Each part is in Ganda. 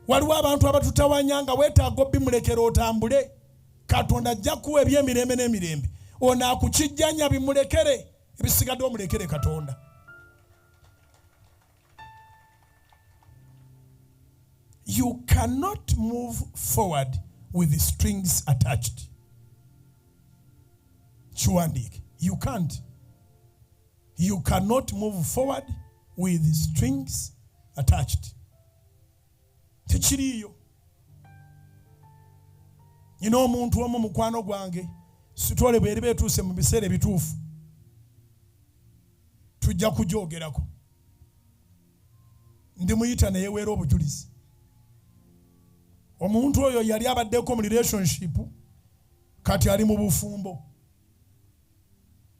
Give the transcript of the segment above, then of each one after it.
waliwo abantu abatutawanya nga wetaaga okubimulekera otambule. Katonda ajja kuwa ebyemirembe n'emirembe. Ono akukijjanya bimulekere, ebisigadde omulekere Katonda. You cannot move forward with the strings attached. Chiwandike. You can't. You cannot move forward with the strings attached. Tekiriyo. Nyina omuntu omu mukwano gwange sitole bweri betuuse mu biseera ebituufu tujja kujoogerako. Ndi muyita naye weera obujulizi. Omuntu oyo yali abaddeko mu relationship kati ali mu bufumbo.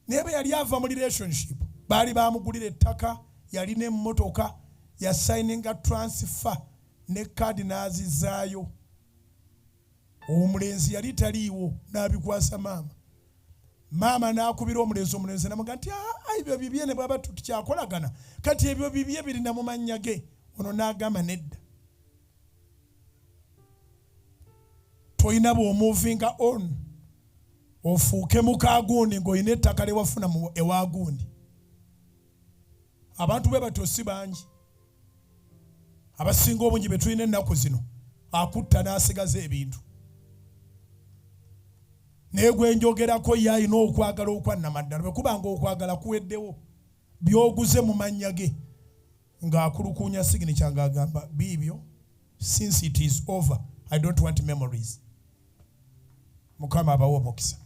Nebe yali ava mu relationship baali bamugulira ettaka, yali n'emmotoka, ya signinga transfer ne kadi n'azizaayo. Omulenzi yali taliiwo n'abikwasa maama. Maama n'akubira omulenzi n'amugamba nti ebyo bibye ne bwaba tukyakolagana kati ebyo bibye birina mu mannya ge. Ono n'agamba nedda. Toyina bw'omuvinga on ofuuke mukagundi ng'olina ettaka lye wafuna ewagundi. Abantu be batyo si bangi. Abasinga obungi be tulina ennaku zino akutta n'asigaza ebintu. Naye gwe njogerako ye alina okwagala okwannamaddala. Bwe kubanga okwagala kuweddewo by'oguze mu mannya ge ng'akulukuunya signature ng'agamba biibyo, since it is over I don't want memories. Mukama abawo omukisa.